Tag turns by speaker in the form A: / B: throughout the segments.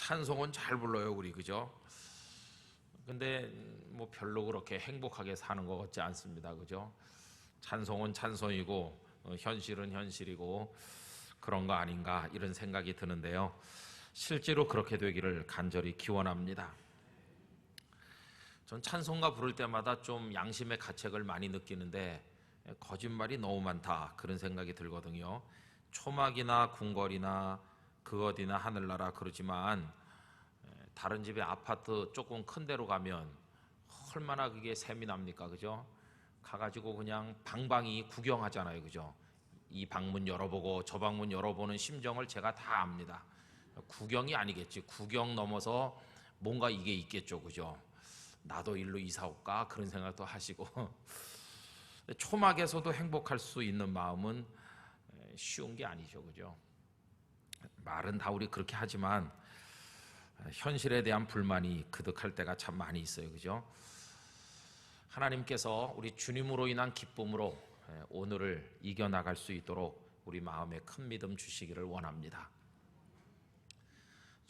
A: 찬송은 잘 불러요, 우리, 그죠? 근데 뭐 별로 그렇게 행복하게 사는 것 같지 않습니다, 그죠? 찬송은 찬송이고 현실은 현실이고 그런 거 아닌가 이런 생각이 드는데요. 실제로 그렇게 되기를 간절히 기원합니다. 전 찬송가 부를 때마다 좀 양심의 가책을 많이 느끼는데 거짓말이 너무 많다 그런 생각이 들거든요. 초막이나 궁궐이나 그것이나 하늘나라 그러지만 다른 집에 아파트 조금 큰 데로 가면 얼마나 그게 셈이 납니까, 그죠? 가가지고 그냥 방방이 구경하잖아요, 그죠? 이 방문 열어보고 저 방문 열어보는 심정을 제가 다 압니다. 구경이 아니겠지. 구경 넘어서 뭔가 이게 있겠죠, 그죠? 나도 일로 이사 올까 그런 생각도 하시고 초막에서도 행복할 수 있는 마음은 쉬운 게 아니죠, 그죠? 말은 다 우리 그렇게 하지만 현실에 대한 불만이 그득할 때가 참 많이 있어요, 그죠? 하나님께서 우리 주님으로 인한 기쁨으로 오늘을 이겨나갈 수 있도록 우리 마음에 큰 믿음 주시기를 원합니다.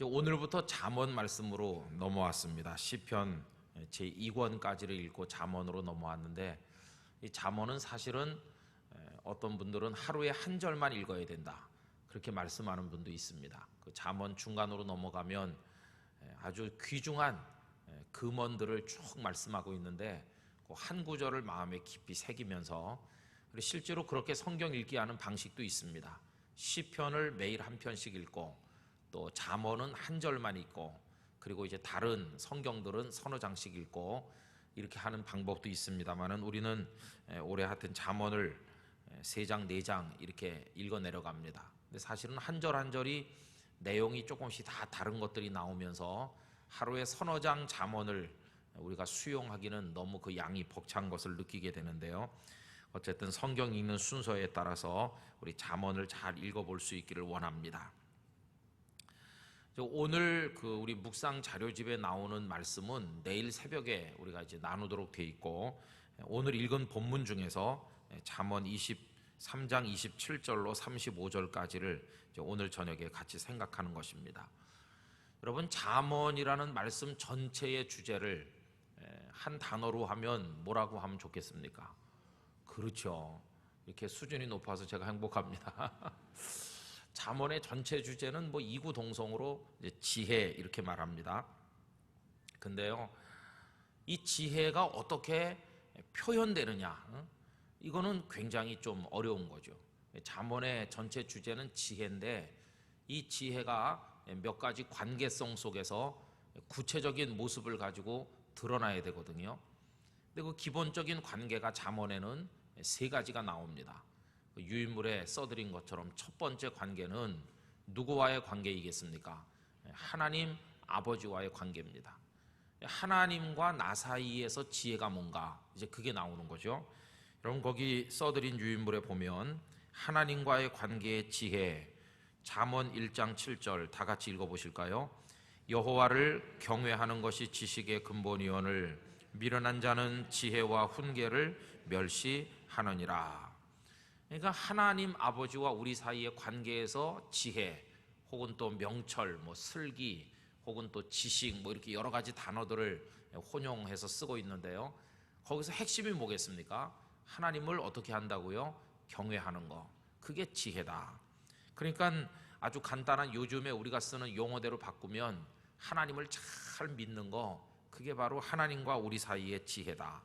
A: 오늘부터 잠언 말씀으로 넘어왔습니다. 시편 제2권까지를 읽고 잠언으로 넘어왔는데, 이 잠언은 사실은 어떤 분들은 하루에 한 절만 읽어야 된다 그렇게 말씀하는 분도 있습니다. 그 잠언 중간으로 넘어가면 아주 귀중한 금언들을 쭉 말씀하고 있는데 그 한 구절을 마음에 깊이 새기면서, 실제로 그렇게 성경 읽기 하는 방식도 있습니다. 시편을 매일 한 편씩 읽고 또 잠언은 한 절만 읽고 그리고 이제 다른 성경들은 서너 장씩 읽고 이렇게 하는 방법도 있습니다만은 우리는 올해 하여튼 잠언을 3장 4장 이렇게 읽어 내려갑니다. 근데 사실은 한 절 한 절이 내용이 조금씩 다 다른 것들이 나오면서 하루에 서너 장 잠언을 우리가 수용하기는 너무 그 양이 벅찬 것을 느끼게 되는데요. 어쨌든 성경 읽는 순서에 따라서 우리 잠언을 잘 읽어볼 수 있기를 원합니다. 오늘 그 우리 묵상 자료집에 나오는 말씀은 내일 새벽에 우리가 이제 나누도록 돼 있고, 오늘 읽은 본문 중에서 잠언 23장 27절로 35절까지를 오늘 저녁에 같이 생각하는 것입니다. 여러분, 잠언이라는 말씀 전체의 주제를 한 단어로 하면 뭐라고 하면 좋겠습니까? 그렇죠. 이렇게 수준이 높아서 제가 행복합니다. 잠언의 전체 주제는 뭐 이구동성으로 지혜 이렇게 말합니다. 근데요, 이 지혜가 어떻게 표현되느냐, 이거는 굉장히 좀 어려운 거죠. 잠언의 전체 주제는 지혜인데 이 지혜가 몇 가지 관계성 속에서 구체적인 모습을 가지고 드러나야 되거든요. 근데 그 기본적인 관계가 잠언에는 3가지가 나옵니다. 유인물에 써드린 것처럼 첫 번째 관계는 누구와의 관계이겠습니까? 하나님 아버지와의 관계입니다. 하나님과 나 사이에서 지혜가 뭔가, 이제 그게 나오는 거죠. 여러분, 거기 써드린 유인물에 보면 하나님과의 관계의 지혜, 잠언 1장 7절 다 같이 읽어보실까요? 여호와를 경외하는 것이 지식의 근본이오늘 미련한 자는 지혜와 훈계를 멸시하느니라. 그러니까 하나님 아버지와 우리 사이의 관계에서 지혜 혹은 또 명철, 뭐 슬기 혹은 또 지식, 뭐 이렇게 여러 가지 단어들을 혼용해서 쓰고 있는데요. 거기서 핵심이 뭐겠습니까? 하나님을 어떻게 한다고요? 경외하는 거. 그게 지혜다. 그러니까 아주 간단한 요즘에 우리가 쓰는 용어대로 바꾸면 하나님을 잘 믿는 거, 그게 바로 하나님과 우리 사이의 지혜다.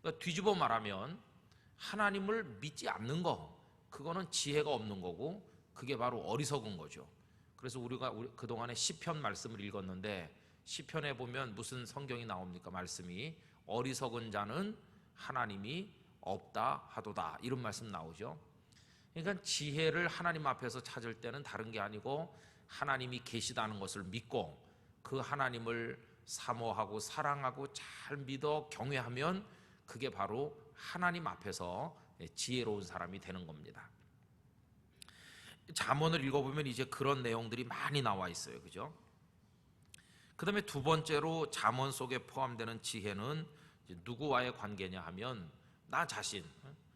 A: 그러니까 뒤집어 말하면 하나님을 믿지 않는 거, 그거는 지혜가 없는 거고 그게 바로 어리석은 거죠. 그래서 우리가 그동안에 시편 말씀을 읽었는데 시편에 보면 무슨 성경이 나옵니까? 말씀이 어리석은 자는 하나님이 없다 하도다, 이런 말씀 나오죠. 그러니까 지혜를 하나님 앞에서 찾을 때는 다른 게 아니고 하나님이 계시다는 것을 믿고 그 하나님을 사모하고 사랑하고 잘 믿어 경외하면 그게 바로 하나님 앞에서 지혜로운 사람이 되는 겁니다. 잠언을 읽어보면 이제 그런 내용들이 많이 나와 있어요, 그죠? 그 다음에 두 번째로 잠언 속에 포함되는 지혜는 누구와의 관계냐 하면 나 자신,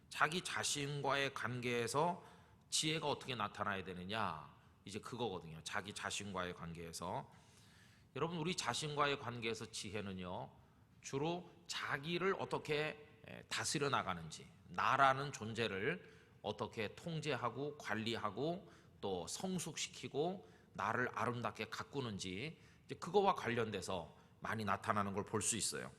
A: 자기 자신과의 관계에서 지혜가 어떻게 나타나야 되느냐, 이제 그거거든요. 자기 자신과의 관계에서. 여러분, 우리 자신과의 관계에서 지혜는요, 주로 자기를 어떻게 다스려 나가는지, 나라는 존재를 어떻게 통제하고 관리하고 또 성숙시키고 나를 아름답게 가꾸는지, 이제 그거와 관련돼서 많이 나타나는 걸 볼 수 있어요.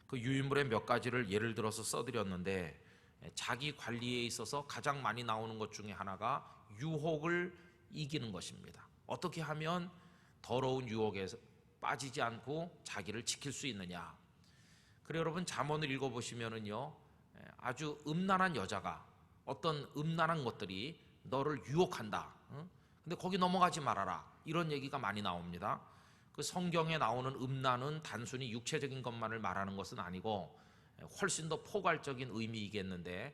A: 그 유인물의 몇 가지를 예를 들어서 써드렸는데, 자기 관리에 있어서 가장 많이 나오는 것 중에 하나가 유혹을 이기는 것입니다. 어떻게 하면 더러운 유혹에 빠지지 않고 자기를 지킬 수 있느냐. 그래, 여러분, 잠언을 읽어보시면은요, 아주 음란한 여자가 어떤 음란한 것들이 너를 유혹한다. 근데 거기 넘어가지 말아라. 이런 얘기가 많이 나옵니다. 그 성경에 나오는 음란은 단순히 육체적인 것만을 말하는 것은 아니고 훨씬 더 포괄적인 의미이겠는데,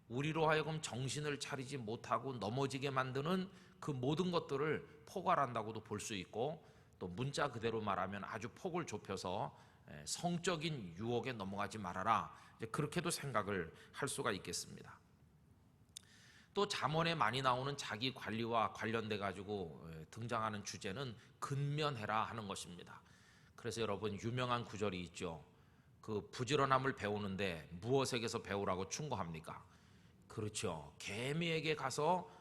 A: 우리로 하여금 정신을 차리지 못하고 넘어지게 만드는 그 모든 것들을 포괄한다고도 볼 수 있고, 또 문자 그대로 말하면 아주 폭을 좁혀서 성적인 유혹에 넘어가지 말아라, 이제 그렇게도 생각을 할 수가 있겠습니다. 또 잠언에 많이 나오는 자기 관리와 관련돼 가지고 등장하는 주제는 근면해라 하는 것입니다. 그래서 여러분, 유명한 구절이 있죠. 그 부지런함을 배우는데 무엇에게서 배우라고 충고합니까? 그렇죠. 개미에게 가서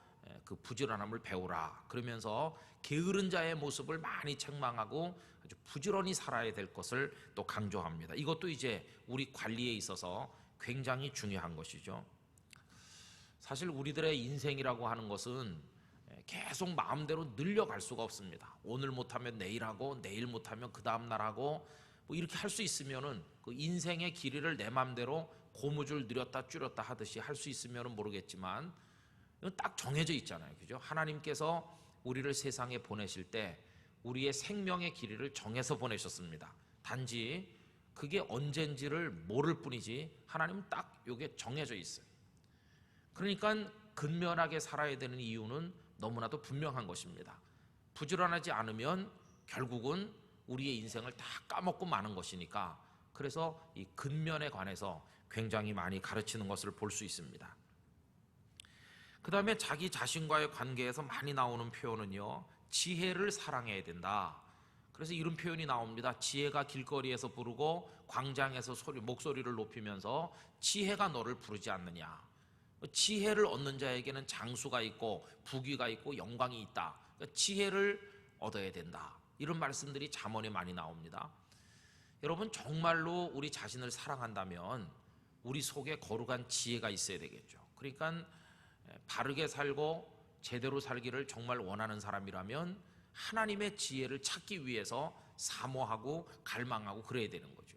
A: 그 부지런함을 배우라. 그러면서 게으른 자의 모습을 많이 책망하고 아주 부지런히 살아야 될 것을 또 강조합니다. 이것도 이제 우리 관리에 있어서 굉장히 중요한 것이죠. 사실 우리들의 인생이라고 하는 것은 계속 마음대로 늘려갈 수가 없습니다. 오늘 못하면 내일 하고, 내일 못하면 그 다음날 하고, 뭐 이렇게 할 수 있으면은 그 인생의 길이를 내 마음대로 고무줄 늘렸다 줄였다 하듯이 할 수 있으면은 모르겠지만, 이건 딱 정해져 있잖아요. 그죠? 하나님께서 우리를 세상에 보내실 때 우리의 생명의 길이를 정해서 보내셨습니다. 단지 그게 언젠지를 모를 뿐이지 하나님은 딱 이게 정해져 있어요. 그러니까 근면하게 살아야 되는 이유는 너무나도 분명한 것입니다. 부지런하지 않으면 결국은 우리의 인생을 다 까먹고 마는 것이니까, 그래서 이 근면에 관해서 굉장히 많이 가르치는 것을 볼 수 있습니다. 그 다음에 자기 자신과의 관계에서 많이 나오는 표현은요, 지혜를 사랑해야 된다. 그래서 이런 표현이 나옵니다. 지혜가 길거리에서 부르고 광장에서 목소리를 높이면서 지혜가 너를 부르지 않느냐. 지혜를 얻는 자에게는 장수가 있고 부귀가 있고 영광이 있다. 그러니까 지혜를 얻어야 된다. 이런 말씀들이 잠언에 많이 나옵니다. 여러분, 정말로 우리 자신을 사랑한다면 우리 속에 거룩한 지혜가 있어야 되겠죠. 그러니까 바르게 살고 제대로 살기를 정말 원하는 사람이라면 하나님의 지혜를 찾기 위해서 사모하고 갈망하고 그래야 되는 거죠.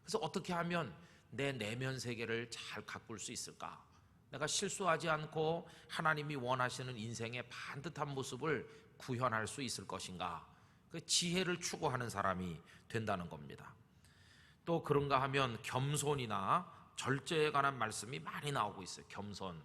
A: 그래서 어떻게 하면 내 내면 세계를 잘 가꿀 수 있을까? 내가 실수하지 않고 하나님이 원하시는 인생의 반듯한 모습을 구현할 수 있을 것인가? 그 지혜를 추구하는 사람이 된다는 겁니다. 또 그런가 하면 겸손이나 절제에 관한 말씀이 많이 나오고 있어요. 겸손.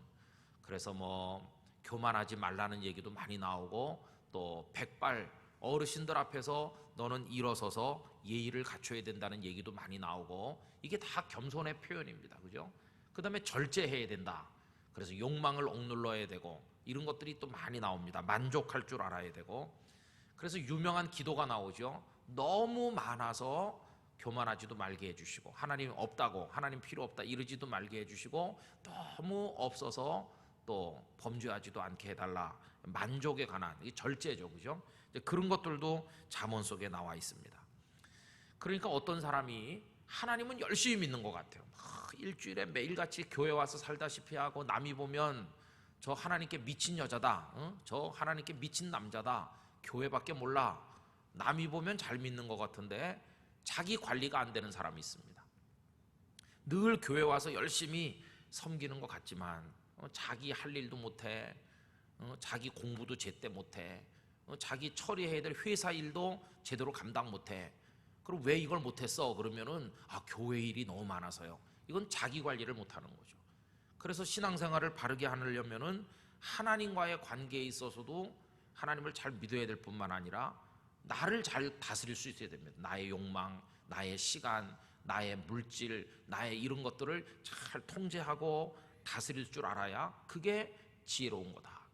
A: 그래서 뭐 교만하지 말라는 얘기도 많이 나오고, 또 백발 어르신들 앞에서 너는 일어서서 예의를 갖춰야 된다는 얘기도 많이 나오고, 이게 다 겸손의 표현입니다. 그죠? 그 다음에 절제해야 된다. 그래서 욕망을 억눌러야 되고, 이런 것들이 또 많이 나옵니다. 만족할 줄 알아야 되고. 그래서 유명한 기도가 나오죠. 너무 많아서 교만하지도 말게 해주시고, 하나님 없다고, 하나님 필요 없다 이러지도 말게 해주시고, 너무 없어서 또 범죄하지도 않게 해달라. 만족에 관한, 이게 절제죠. 그죠? 그런 것들도 잠언 속에 나와 있습니다. 그러니까 어떤 사람이 하나님은 열심히 믿는 것 같아요. 일주일에 매일같이 교회 와서 살다시피 하고, 남이 보면 저 하나님께 미친 여자다, 저 하나님께 미친 남자다, 교회밖에 몰라. 남이 보면 잘 믿는 것 같은데 자기 관리가 안 되는 사람이 있습니다. 늘 교회 와서 열심히 섬기는 것 같지만 자기 할 일도 못해, 자기 공부도 제때 못해, 자기 처리해야 될 회사 일도 제대로 감당 못해. 그럼 왜 이걸 못했어? 그러면은 교회 일이 너무 많아서요. 이건 자기 관리를 못하는 거죠. 그래서 신앙생활을 바르게 하려면은 하나님과의 관계에 있어서도 하나님을 잘 믿어야 될 뿐만 아니라 나를 잘 다스릴 수 있어야 됩니다. 나의 욕망, 나의 시간, 나의 물질, 나의 이런 것들을 잘 통제하고 다스릴 줄 알아야 그게 지혜로운 거다.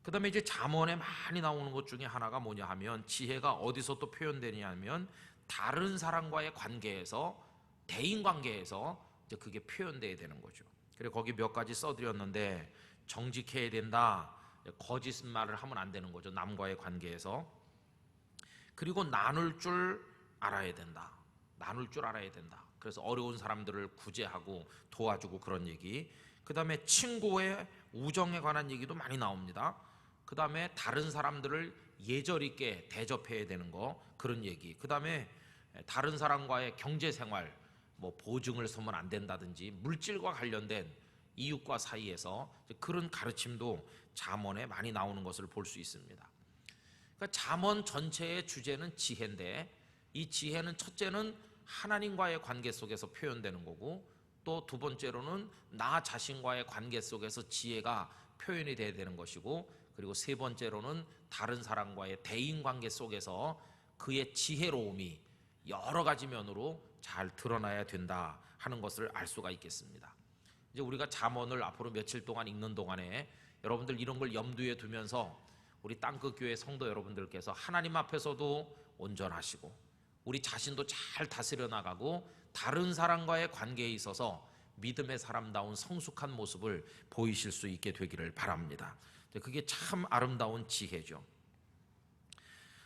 A: 그다음에 이제 잠언에 많이 나오는 것 중에 하나가 뭐냐 하면 지혜가 어디서 또 표현되냐 하면 다른 사람과의 관계에서 대인 관계에서 이제 그게 표현돼야 되는 거죠. 그리고 거기 몇 가지 써드렸는데 정직해야 된다. 거짓말을 하면 안 되는 거죠. 남과의 관계에서. 그리고 나눌 줄 알아야 된다. 나눌 줄 알아야 된다. 그래서 어려운 사람들을 구제하고 도와주고 그런 얘기. 그 다음에 친구의 우정에 관한 얘기도 많이 나옵니다. 그 다음에 다른 사람들을 예절 있게 대접해야 되는 거, 그런 얘기. 그 다음에 다른 사람과의 경제생활, 뭐 보증을 서면 안 된다든지 물질과 관련된 이웃과 사이에서 그런 가르침도 잠언에 많이 나오는 것을 볼 수 있습니다. 그러니까 잠언 전체의 주제는 지혜인데, 이 지혜는 첫째는 하나님과의 관계 속에서 표현되는 거고, 또 두 번째로는 나 자신과의 관계 속에서 지혜가 표현이 돼야 되는 것이고, 그리고 세 번째로는 다른 사람과의 대인 관계 속에서 그의 지혜로움이 여러 가지 면으로 잘 드러나야 된다 하는 것을 알 수가 있겠습니다. 이제 우리가 잠언을 앞으로 며칠 동안 읽는 동안에 여러분들 이런 걸 염두에 두면서 우리 땅끝 교회 성도 여러분들께서 하나님 앞에서도 온전하시고 우리 자신도 잘 다스려 나가고 다른 사람과의 관계에 있어서 믿음의 사람다운 성숙한 모습을 보이실 수 있게 되기를 바랍니다. 그게 참 아름다운 지혜죠.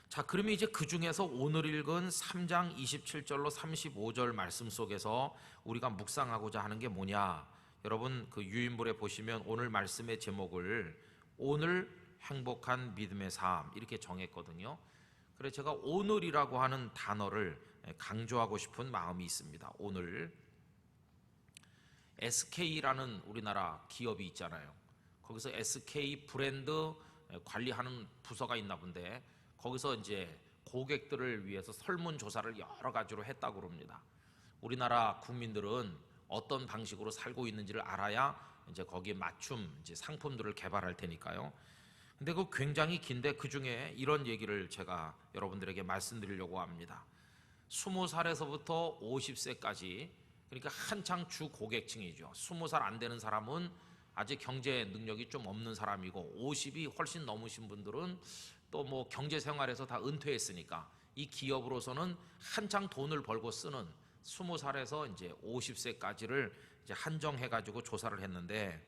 A: 자, 그러면 이제 그 중에서 오늘 읽은 3장 27절로 35절 말씀 속에서 우리가 묵상하고자 하는 게 뭐냐? 여러분 그 유인물에 보시면 오늘 말씀의 제목을 오늘 행복한 믿음의 삶 이렇게 정했거든요. 그래서 제가 오늘이라고 하는 단어를 강조하고 싶은 마음이 있습니다. 오늘 SK라는 우리나라 기업이 있잖아요. 거기서 SK 브랜드 관리하는 부서가 있나 본데 거기서 이제 고객들을 위해서 설문조사를 여러 가지로 했다고 그럽니다. 우리나라 국민들은 어떤 방식으로 살고 있는지를 알아야 이제 거기에 맞춤 이제 상품들을 개발할 테니까요. 근데 그 굉장히 긴데 그 중에 이런 얘기를 제가 여러분들에게 말씀드리려고 합니다. 20살에서부터 50세까지, 그러니까 한창 주 고객층이죠. 20살 안 되는 사람은 아직 경제 능력이 좀 없는 사람이고 50이 훨씬 넘으신 분들은 또 뭐 경제 생활에서 다 은퇴했으니까 이 기업으로서는 한창 돈을 벌고 쓰는 20살에서 이제 50세까지를 이제 한정해 가지고 조사를 했는데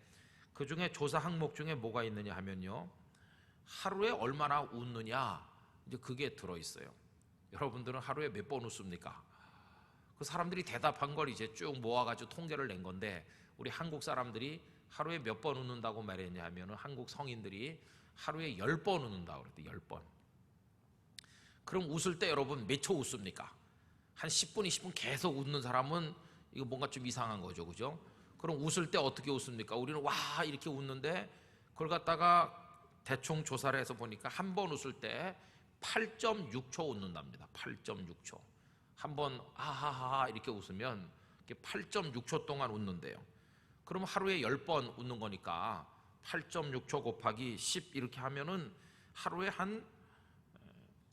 A: 그 중에 조사 항목 중에 뭐가 있느냐 하면요. 하루에 얼마나 웃느냐, 이제 그게 들어 있어요. 여러분들은 하루에 몇 번 웃습니까? 그 사람들이 대답한 걸 이제 쭉 모아가지고 통계를 낸 건데 우리 한국 사람들이 하루에 몇 번 웃는다고 말했냐 하면 한국 성인들이 하루에 10번 웃는다고 그랬대. 10번. 그럼 웃을 때 여러분 몇 초 웃습니까? 한 10분, 20분 계속 웃는 사람은 이거 뭔가 좀 이상한 거죠. 그죠? 그럼 웃을 때 어떻게 웃습니까? 우리는 와 이렇게 웃는데 그걸 갖다가 대충 조사를 해서 보니까 한 번 웃을 때 8.6초 웃는답니다. 8.6초. 한 번 하하하 이렇게 웃으면 8.6초 동안 웃는데요. 그럼 하루에 10번 웃는 거니까 8.6초 곱하기 10 이렇게 하면은 하루에 한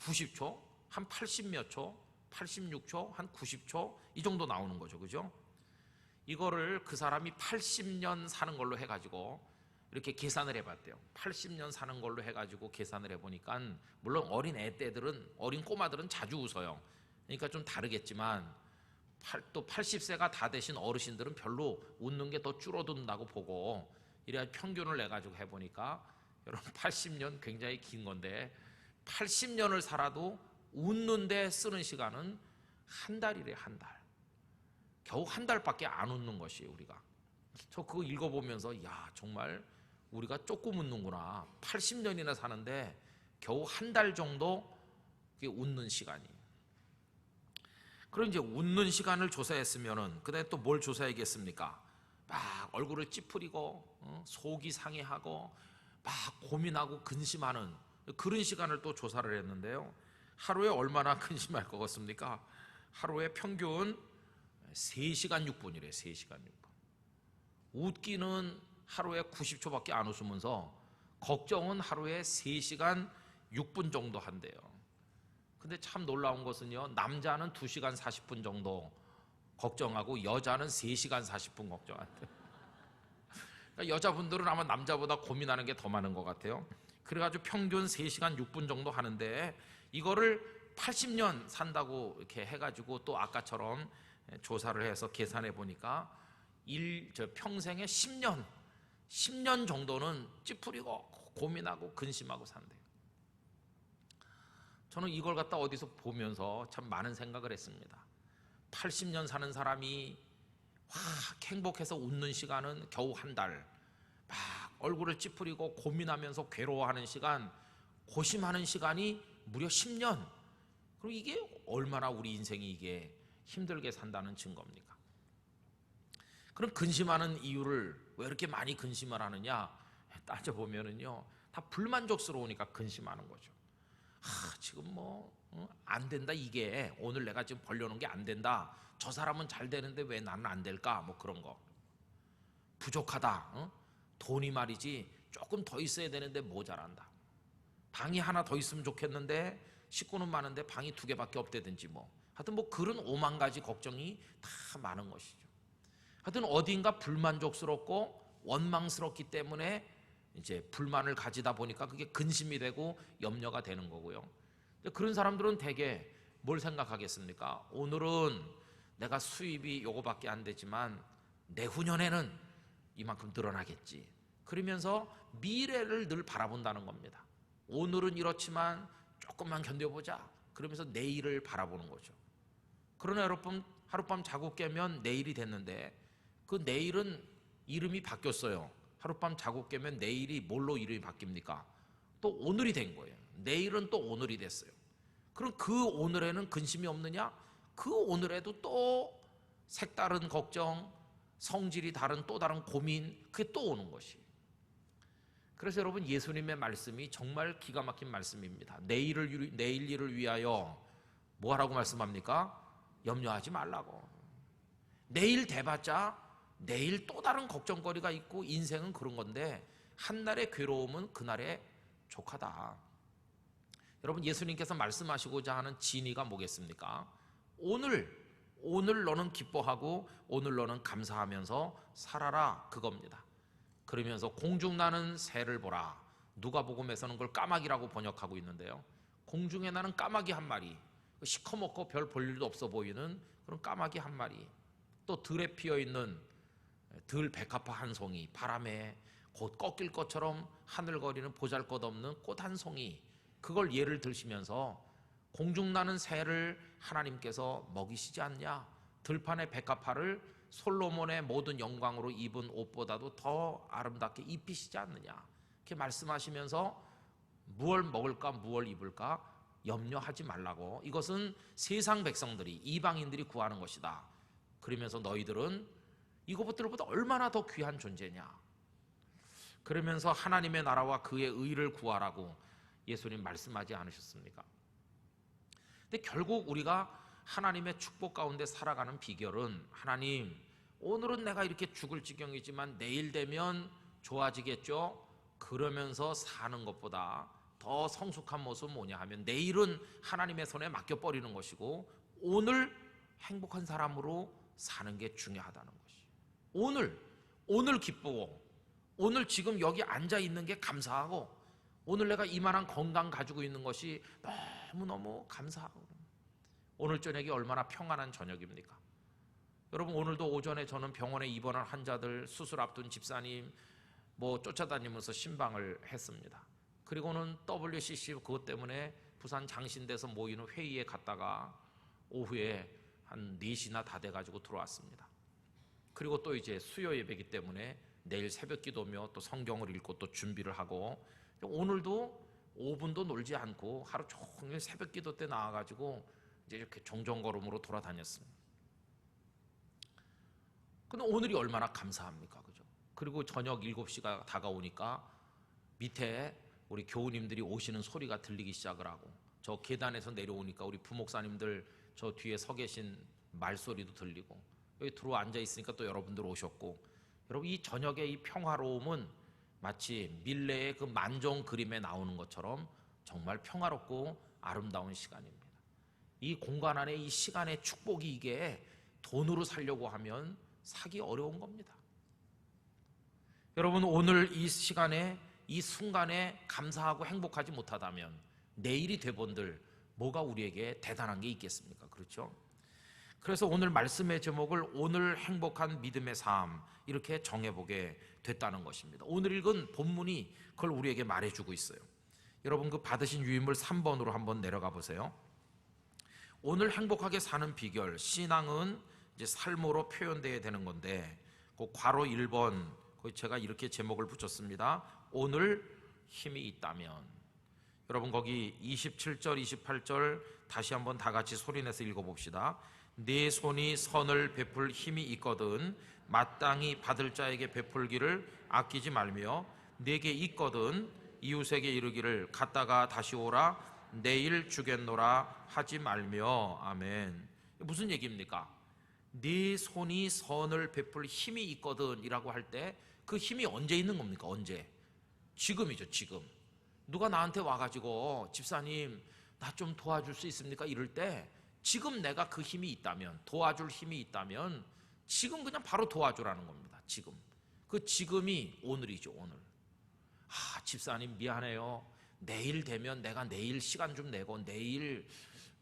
A: 90초, 한 80몇 초, 86초, 한 90초 이 정도 나오는 거죠. 그죠? 이거를 그 사람이 80년 사는 걸로 해가지고 이렇게 계산을 해봤대요. 80년 사는 걸로 해가지고 계산을 해보니까 물론 어린 애들은 어린 꼬마들은 자주 웃어요. 그러니까 좀 다르겠지만 또 80세가 다 되신 어르신들은 별로 웃는 게 더 줄어든다고 보고 이래야 평균을 내가지고 해보니까 여러분 80년 굉장히 긴 건데 80년을 살아도 웃는데 쓰는 시간은 한 달이래. 한 달. 겨우 한 달밖에 안 웃는 것이에요. 우리가. 저 그거 읽어보면서 야 정말 우리가 조금 웃는구나. 80년이나 사는데 겨우 한 달 정도 웃는 시간이. 그럼 이제 웃는 시간을 조사했으면은 그다음에 또 뭘 조사하겠습니까? 막 얼굴을 찌푸리고 속이 상해하고 막 고민하고 근심하는 그런 시간을 또 조사를 했는데요. 하루에 얼마나 근심할 것 같습니까? 하루에 평균 3시간 6분이래. 3시간 6분. 웃기는 하루에 90초밖에 안 웃으면서 걱정은 하루에 3시간 6분 정도 한대요. 근데 참 놀라운 것은요. 남자는 2시간 40분 정도 걱정하고 여자는 3시간 40분 걱정한대요. 그러니까 여자분들은 아마 남자보다 고민하는 게 더 많은 것 같아요. 그래가지고 평균 3시간 6분 정도 하는데 이거를 80년 산다고 이렇게 해가지고 또 아까처럼 조사를 해서 계산해 보니까 평생에 10년 정도는 찌푸리고 고민하고 근심하고 산대요. 저는 이걸 갖다 어디서 보면서 참 많은 생각을 했습니다. 80년 사는 사람이 확 행복해서 웃는 시간은 겨우 한 달, 막 얼굴을 찌푸리고 고민하면서 괴로워하는 시간, 고심하는 시간이 무려 10년. 그럼 이게 얼마나 우리 인생이 이게 힘들게 산다는 증거입니까? 그럼 근심하는 이유를 왜 이렇게 많이 근심을 하느냐 따져보면은요, 다 불만족스러우니까 근심하는 거죠. 지금 안 된다, 이게 오늘 내가 지금 벌려놓은 게 안 된다, 저 사람은 잘 되는데 왜 나는 안 될까, 뭐 그런 거. 부족하다, 돈이 말이지 조금 더 있어야 되는데 모자란다, 방이 하나 더 있으면 좋겠는데 식구는 많은데 방이 2개밖에 없다든지, 하여튼 그런 5만 가지 걱정이 다 많은 것이죠. 하여튼 어딘가 불만족스럽고 원망스럽기 때문에 이제 불만을 가지다 보니까 그게 근심이 되고 염려가 되는 거고요. 그런 사람들은 대개 뭘 생각하겠습니까? 오늘은 내가 수입이 요거밖에 안 되지만 내후년에는 이만큼 늘어나겠지. 그러면서 미래를 늘 바라본다는 겁니다. 오늘은 이렇지만 조금만 견뎌보자, 그러면서 내일을 바라보는 거죠. 그러나 여러분, 하룻밤 자고 깨면 내일이 됐는데 그 내일은 이름이 바뀌었어요. 하룻밤 자고 깨면 내일이 뭘로 이름이 바뀝니까? 또 오늘이 된 거예요. 내일은 또 오늘이 됐어요. 그럼 그 오늘에는 근심이 없느냐? 그 오늘에도 또 색다른 걱정, 성질이 다른 또 다른 고민, 그게 또 오는 것이. 그래서 여러분, 예수님의 말씀이 정말 기가 막힌 말씀입니다. 내일 일을 위하여 뭐 하라고 말씀합니까? 염려하지 말라고. 내일 돼봤자 내일 또 다른 걱정거리가 있고, 인생은 그런 건데 한날의 괴로움은 그날의 족하다. 여러분, 예수님께서 말씀하시고자 하는 진의가 뭐겠습니까? 오늘 너는 기뻐하고 오늘 너는 감사하면서 살아라, 그겁니다. 그러면서 공중 나는 새를 보라. 누가복음에서는 그걸 까마귀라고 번역하고 있는데요, 공중에 나는 까마귀 한 마리, 시커멓고 별 볼 일도 없어 보이는 그런 까마귀 한 마리, 또 들에 피어있는 들 백합화 한 송이, 바람에 곧 꺾일 것처럼 하늘거리는 보잘것없는 꽃 한 송이, 그걸 예를 들시면서 공중 나는 새를 하나님께서 먹이시지 않냐, 들판의 백합화를 솔로몬의 모든 영광으로 입은 옷보다도 더 아름답게 입히시지 않느냐, 이렇게 말씀하시면서 무얼 먹을까 무얼 입을까 염려하지 말라고, 이것은 세상 백성들이, 이방인들이 구하는 것이다. 그러면서 너희들은 이것들보다 얼마나 더 귀한 존재냐, 그러면서 하나님의 나라와 그의 의를 구하라고 예수님 말씀하지 않으셨습니까? 근데 결국 우리가 하나님의 축복 가운데 살아가는 비결은, 하나님, 오늘은 내가 이렇게 죽을 지경이지만 내일 되면 좋아지겠죠? 그러면서 사는 것보다 더 성숙한 모습은 뭐냐 하면, 내일은 하나님의 손에 맡겨버리는 것이고 오늘 행복한 사람으로 사는 게 중요하다는 것이. 오늘 기쁘고, 오늘 지금 여기 앉아 있는 게 감사하고, 오늘 내가 이만한 건강 가지고 있는 것이 너무너무 감사하고, 오늘 저녁이 얼마나 평안한 저녁입니까? 여러분, 오늘도 오전에 저는 병원에 입원한 환자들, 수술 앞둔 집사님 쫓아다니면서 신방을 했습니다. 그리고는 WCC 그것 때문에 부산 장신대에서 모이는 회의에 갔다가 오후에 한 4시나 다 돼가지고 들어왔습니다. 그리고 또 이제 수요 예배이기 때문에 내일 새벽 기도며 또 성경을 읽고 또 준비를 하고, 오늘도 5분도 놀지 않고 하루 종일 새벽 기도 때 나와가지고 이제 이렇게 종종걸음으로 돌아다녔습니다. 근데 오늘이 얼마나 감사합니까, 그죠? 그리고 저녁 7시가 다가오니까 밑에 우리 교우님들이 오시는 소리가 들리기 시작을 하고, 저 계단에서 내려오니까 우리 부목사님들 저 뒤에 서 계신 말소리도 들리고, 여기 들어와 앉아 있으니까 또 여러분들 오셨고, 여러분, 이 저녁의 이 평화로움은 마치 밀레의 그 만종 그림에 나오는 것처럼 정말 평화롭고 아름다운 시간입니다. 이 공간 안에 이 시간의 축복이 이게 돈으로 살려고 하면 사기 어려운 겁니다. 여러분, 오늘 이 시간에 이 순간에 감사하고 행복하지 못하다면 내일이 되본들 뭐가 우리에게 대단한 게 있겠습니까? 그렇죠? 그래서 오늘 말씀의 제목을 오늘 행복한 믿음의 삶 이렇게 정해보게 됐다는 것입니다. 오늘 읽은 본문이 그걸 우리에게 말해주고 있어요. 여러분 그 받으신 유인물 3번으로 한번 내려가 보세요. 오늘 행복하게 사는 비결, 신앙은 이제 삶으로 표현되어야 되는 건데 그 괄호 1번 제가 이렇게 제목을 붙였습니다. 오늘 힘이 있다면. 여러분 거기 27절 28절 다시 한번 다 같이 소리내서 읽어봅시다. 네 손이 선을 베풀 힘이 있거든 마땅히 받을 자에게 베풀기를 아끼지 말며 내게 있거든 이웃에게 이르기를 갔다가 다시 오라 내일 주겠노라 하지 말며. 아멘. 무슨 얘기입니까? 네 손이 선을 베풀 힘이 있거든 이라고 할 때 그 힘이 언제 있는 겁니까? 언제? 지금이죠. 지금 누가 나한테 와가지고 집사님 나 좀 도와줄 수 있습니까? 이럴 때 지금 내가 그 힘이 있다면, 도와줄 힘이 있다면 지금 그냥 바로 도와주라는 겁니다. 지금 그 지금이 오늘이죠. 오늘. 집사님 미안해요. 내일 되면 내가 내일 시간 좀 내고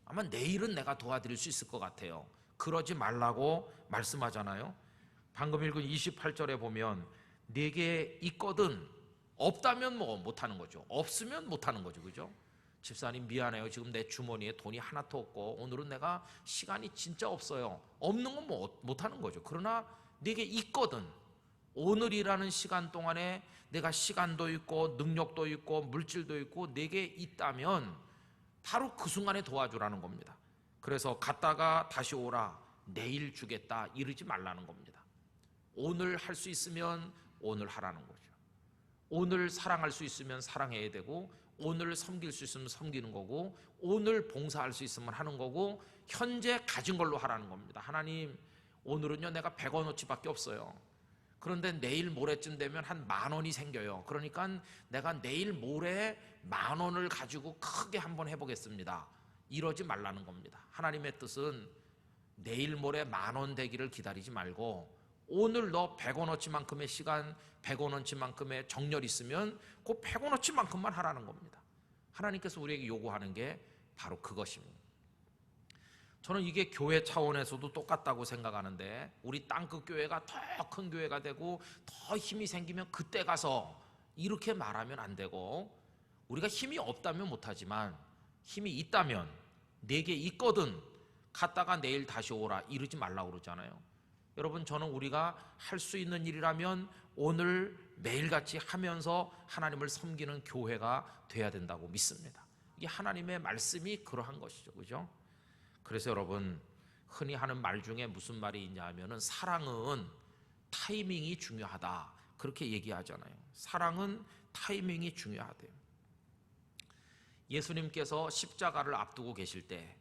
A: 아마 내일은 내가 도와드릴 수 있을 것 같아요. 그러지 말라고 말씀하잖아요. 방금 읽은 28절에 보면 내게 있거든 없다면 뭐 못하는 거죠. 없으면 못하는 거죠. 그죠? 집사님 미안해요. 지금 내 주머니에 돈이 하나도 없고 오늘은 내가 시간이 진짜 없어요. 없는 건 뭐 못하는 거죠. 그러나 내게 있거든 오늘이라는 시간 동안에 내가 시간도 있고 능력도 있고 물질도 있고 내게 있다면 바로 그 순간에 도와주라는 겁니다. 그래서 갔다가 다시 오라 내일 주겠다 이러지 말라는 겁니다. 오늘 할 수 있으면 오늘 하라는 거죠. 오늘 사랑할 수 있으면 사랑해야 되고 오늘 섬길 수 있으면 섬기는 거고 오늘 봉사할 수 있으면 하는 거고 현재 가진 걸로 하라는 겁니다. 하나님 오늘은요 내가 100원어치밖에 없어요. 그런데 내일 모레쯤 되면 한 10,000원이 생겨요. 그러니까 내가 내일 모레 10,000원을 가지고 크게 한번 해보겠습니다. 이러지 말라는 겁니다. 하나님의 뜻은 내일 모레 10,000원 되기를 기다리지 말고 오늘 너 100원어치만큼의 시간 100원어치만큼의 정렬 있으면 그 100원어치만큼만 하라는 겁니다. 하나님께서 우리에게 요구하는 게 바로 그것입니다. 저는 이게 교회 차원에서도 똑같다고 생각하는데 우리 땅끝 교회가 더 큰 교회가 되고 더 힘이 생기면 그때 가서 이렇게 말하면 안 되고 우리가 힘이 없다면 못하지만 힘이 있다면 내게 있거든 갔다가 내일 다시 오라 이러지 말라고 그러잖아요. 여러분 저는 우리가 할 수 있는 일이라면 오늘 매일같이 하면서 하나님을 섬기는 교회가 돼야 된다고 믿습니다. 이게 하나님의 말씀이 그러한 것이죠. 그죠? 그래서 여러분 흔히 하는 말 중에 무슨 말이 있냐 하면은 사랑은 타이밍이 중요하다 그렇게 얘기하잖아요. 사랑은 타이밍이 중요하대요. 예수님께서 십자가를 앞두고 계실 때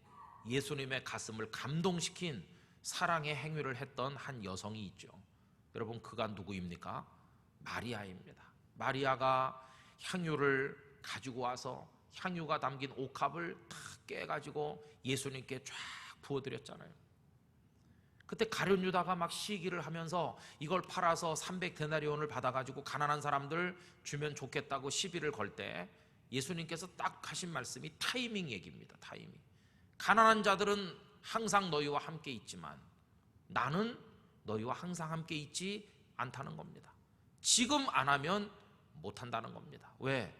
A: 예수님의 가슴을 감동시킨 사랑의 행위를 했던 한 여성이 있죠. 여러분 그가 누구입니까? 마리아입니다. 마리아가 향유를 가지고 와서 향유가 담긴 옥합을 다 깨가지고 예수님께 쫙 부어드렸잖아요. 그때 가룟 유다가 막 시기를 하면서 이걸 팔아서 300데나리온을 받아가지고 가난한 사람들 주면 좋겠다고 시비를 걸 때 예수님께서 딱 하신 말씀이 타이밍 얘기입니다. 타이밍. 가난한 자들은 항상 너희와 함께 있지만 나는 너희와 항상 함께 있지 않다는 겁니다. 지금 안 하면 못한다는 겁니다. 왜?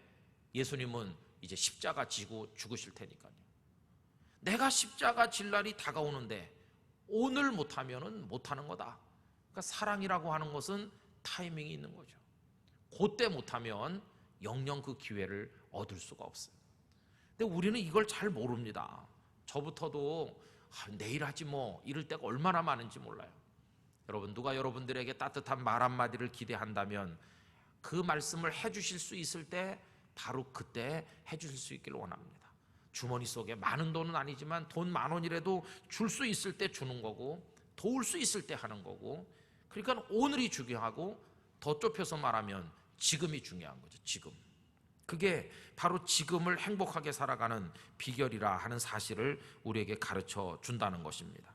A: 예수님은 이제 십자가 지고 죽으실 테니까요. 내가 십자가 질 날이 다가오는데 오늘 못하면 못하는 거다. 그러니까 사랑이라고 하는 것은 타이밍이 있는 거죠. 그때 못하면 영영 그 기회를 얻을 수가 없어요. 근데 우리는 이걸 잘 모릅니다. 저부터도 내일 하지 뭐 이럴 때가 얼마나 많은지 몰라요. 여러분 누가 여러분들에게 따뜻한 말 한마디를 기대한다면 그 말씀을 해주실 수 있을 때 바로 그때 해주실 수 있기를 원합니다. 주머니 속에 많은 돈은 아니지만 돈 10,000원이라도 줄 수 있을 때 주는 거고 도울 수 있을 때 하는 거고 그러니까 오늘이 중요하고 더 좁혀서 말하면 지금이 중요한 거죠. 지금. 그게 바로 지금을 행복하게 살아가는 비결이라 하는 사실을 우리에게 가르쳐 준다는 것입니다.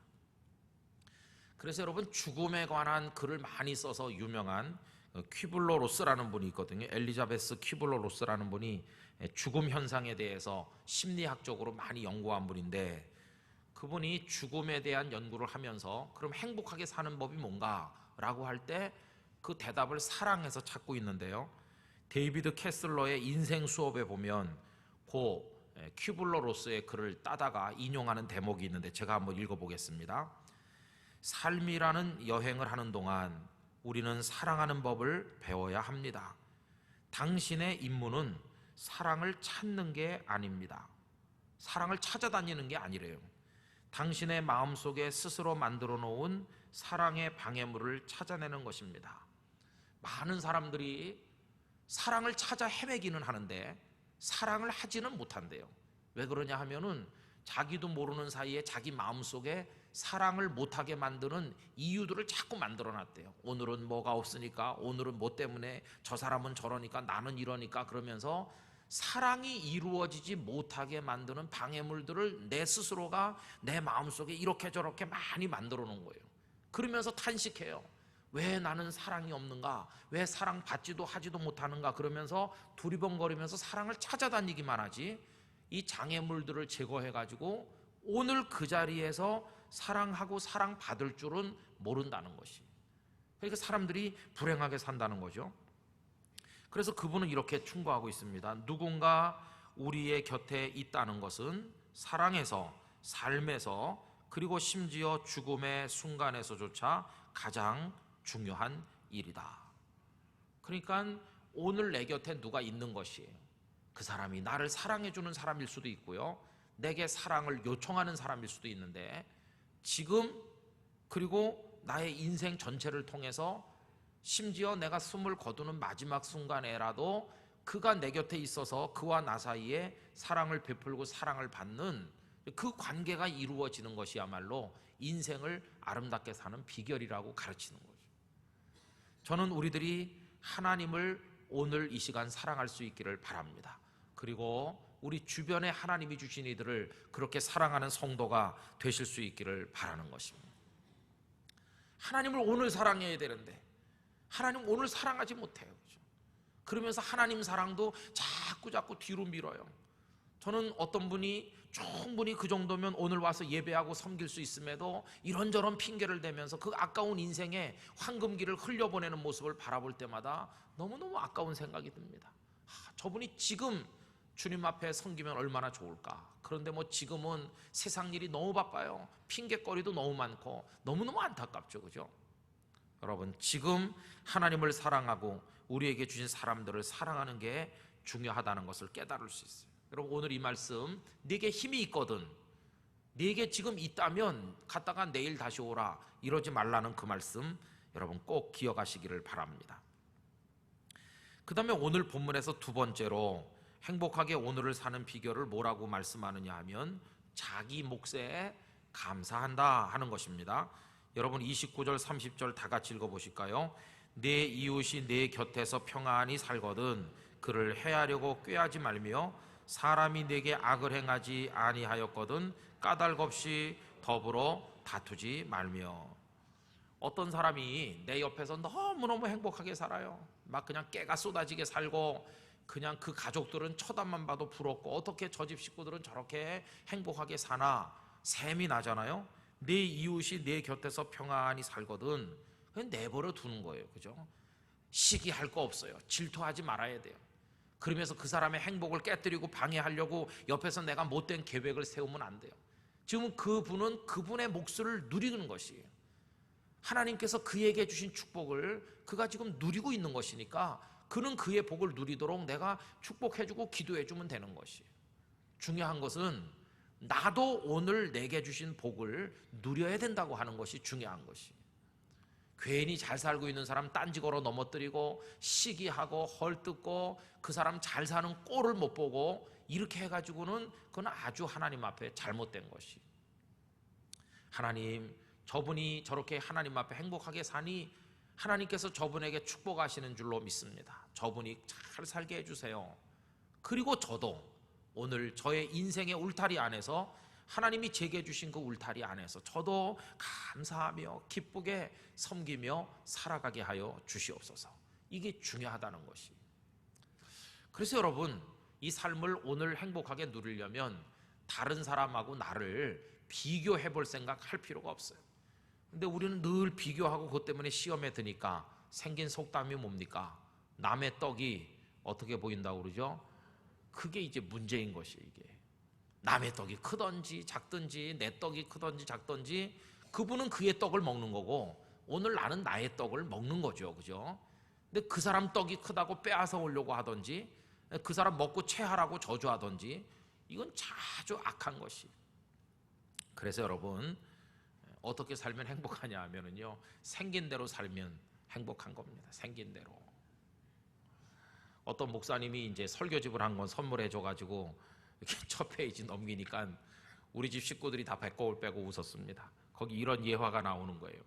A: 그래서 여러분 죽음에 관한 글을 많이 써서 유명한 퀴블러 로스라는 분이 있거든요. 엘리자베스 퀴블러 로스라는 분이 죽음 현상에 대해서 심리학적으로 많이 연구한 분인데, 그분이 죽음에 대한 연구를 하면서 그럼 행복하게 사는 법이 뭔가라고 할 때 그 대답을 사랑해서 찾고 있는데요. 데이비드 캐슬러의 인생 수업에 보면 그 퀴블러 로스의 글을 따다가 인용하는 대목이 있는데 제가 한번 읽어보겠습니다. 삶이라는 여행을 하는 동안 우리는 사랑하는 법을 배워야 합니다. 당신의 임무는 사랑을 찾는 게 아닙니다. 사랑을 찾아다니는 게 아니래요. 당신의 마음속에 스스로 만들어 놓은 사랑의 방해물을 찾아내는 것입니다. 많은 사람들이 사랑을 찾아 헤매기는 하는데 사랑을 하지는 못한대요. 왜 그러냐 하면은 자기도 모르는 사이에 자기 마음속에 사랑을 못하게 만드는 이유들을 자꾸 만들어 놨대요. 오늘은 뭐가 없으니까, 오늘은 뭐 때문에, 저 사람은 저러니까, 나는 이러니까, 그러면서 사랑이 이루어지지 못하게 만드는 방해물들을 내 스스로가 내 마음속에 이렇게 저렇게 많이 만들어 놓은 거예요. 그러면서 탄식해요. 왜 나는 사랑이 없는가? 왜 사랑받지도 하지도 못하는가? 그러면서 두리번거리면서 사랑을 찾아다니기만 하지, 이 장애물들을 제거해가지고 오늘 그 자리에서 사랑하고 사랑받을 줄은 모른다는 것이. 그러니까 사람들이 불행하게 산다는 거죠. 그래서 그분은 이렇게 충고하고 있습니다. 누군가 우리의 곁에 있다는 것은 사랑에서, 삶에서, 그리고 심지어 죽음의 순간에서조차 가장 중요한 일이다. 그러니까 오늘 내 곁에 누가 있는 것이에요. 그 사람이 나를 사랑해주는 사람일 수도 있고요, 내게 사랑을 요청하는 사람일 수도 있는데, 지금 그리고 나의 인생 전체를 통해서 심지어 내가 숨을 거두는 마지막 순간에라도 그가 내 곁에 있어서 그와 나 사이에 사랑을 베풀고 사랑을 받는 그 관계가 이루어지는 것이야말로 인생을 아름답게 사는 비결이라고 가르치는 거죠. 저는 우리들이 하나님을 오늘 이 시간 사랑할 수 있기를 바랍니다. 그리고 우리 주변에 하나님이 주신 이들을 그렇게 사랑하는 성도가 되실 수 있기를 바라는 것입니다. 하나님을 오늘 사랑해야 되는데 하나님 오늘 사랑하지 못해요. 그렇죠? 그러면서 하나님 사랑도 자꾸 뒤로 밀어요. 저는 어떤 분이 충분히 그 정도면 오늘 와서 예배하고 섬길 수 있음에도 이런저런 핑계를 대면서 그 아까운 인생의 황금기를 흘려보내는 모습을 바라볼 때마다 너무너무 아까운 생각이 듭니다. 저분이 지금 주님 앞에 섬기면 얼마나 좋을까. 그런데 뭐 지금은 세상 일이 너무 바빠요. 핑계거리도 너무 많고 너무너무 안타깝죠. 그죠? 여러분, 지금 하나님을 사랑하고 우리에게 주신 사람들을 사랑하는 게 중요하다는 것을 깨달을 수 있어요. 여러분, 오늘 이 말씀, 네게 힘이 있거든, 네게 지금 있다면 갔다가 내일 다시 오라, 이러지 말라는 그 말씀 여러분 꼭 기억하시기를 바랍니다. 그 다음에 오늘 본문에서 두 번째로 행복하게 오늘을 사는 비결을 뭐라고 말씀하느냐 하면 자기 몫에 감사한다 하는 것입니다. 여러분 29절 30절 다 같이 읽어보실까요? 내 이웃이 내 곁에서 평안히 살거든 그를 해하려고 꾀하지 말며 사람이 내게 악을 행하지 아니하였거든 까닭 없이 더불어 다투지 말며. 어떤 사람이 내 옆에서 너무너무 행복하게 살아요. 막 그냥 깨가 쏟아지게 살고 그냥 그 가족들은 쳐다만 봐도 부럽고 어떻게 저 집 식구들은 저렇게 행복하게 사나 셈이 나잖아요. 내 이웃이 내 곁에서 평안히 살거든 그냥 내버려 두는 거예요. 그죠? 시기할 거 없어요. 질투하지 말아야 돼요. 그러면서 그 사람의 행복을 깨뜨리고 방해하려고 옆에서 내가 못된 계획을 세우면 안 돼요. 지금 그분은 그분의 몫을 누리는 것이에요. 하나님께서 그에게 주신 축복을 그가 지금 누리고 있는 것이니까 그는 그의 복을 누리도록 내가 축복해주고 기도해주면 되는 것이에요. 중요한 것은 나도 오늘 내게 주신 복을 누려야 된다고 하는 것이 중요한 것이에요. 괜히 잘 살고 있는 사람 딴지 걸어 넘어뜨리고 시기하고 헐뜯고 그 사람 잘 사는 꼴을 못 보고 이렇게 해가지고는 그건 아주 하나님 앞에 잘못된 것이. 하나님, 저분이 저렇게 하나님 앞에 행복하게 사니 하나님께서 저분에게 축복하시는 줄로 믿습니다. 저분이 잘 살게 해주세요. 그리고 저도 오늘 저의 인생의 울타리 안에서 하나님이 제게 주신 그 울타리 안에서 저도 감사하며 기쁘게 섬기며 살아가게 하여 주시옵소서. 이게 중요하다는 것이. 그래서 여러분, 이 삶을 오늘 행복하게 누리려면 다른 사람하고 나를 비교해 볼 생각 할 필요가 없어요. 근데 우리는 늘 비교하고 그것 때문에 시험에 드니까 생긴 속담이 뭡니까? 남의 떡이 어떻게 보인다고 그러죠? 그게 이제 문제인 것이. 이게 남의 떡이 크든지 작든지 내 떡이 크든지 작든지 그분은 그의 떡을 먹는 거고 오늘 나는 나의 떡을 먹는 거죠. 그죠? 근데 그 사람 떡이 크다고 빼앗아 오려고 하든지 그 사람 먹고 체하라고 저주하든지 이건 아주 악한 것이. 그래서 여러분, 어떻게 살면 행복하냐 하면은요, 생긴 대로 살면 행복한 겁니다. 생긴 대로. 어떤 목사님이 이제 설교집을 한 권 선물해 줘가지고 이렇게 첫 페이지 넘기니까 우리 집 식구들이 다 배꼽을 빼고 웃었습니다. 거기 이런 예화가 나오는 거예요.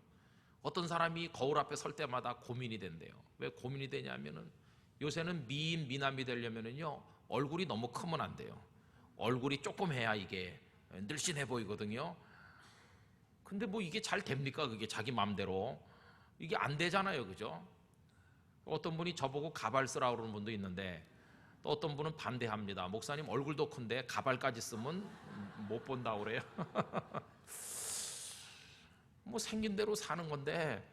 A: 어떤 사람이 거울 앞에 설 때마다 고민이 된대요. 왜 고민이 되냐면은 요새는 미인 미남이 되려면은요 얼굴이 너무 크면 안 돼요. 얼굴이 조금 해야 이게 늘씬해 보이거든요. 근데 뭐 이게 잘 됩니까? 그게 자기 마음대로 이게 안 되잖아요, 그죠? 어떤 분이 저보고 가발 쓰라고 그러는 분도 있는데 또 어떤 분은 반대합니다. 목사님 얼굴도 큰데 가발까지 쓰면 못 본다고 그래요. 뭐 생긴 대로 사는 건데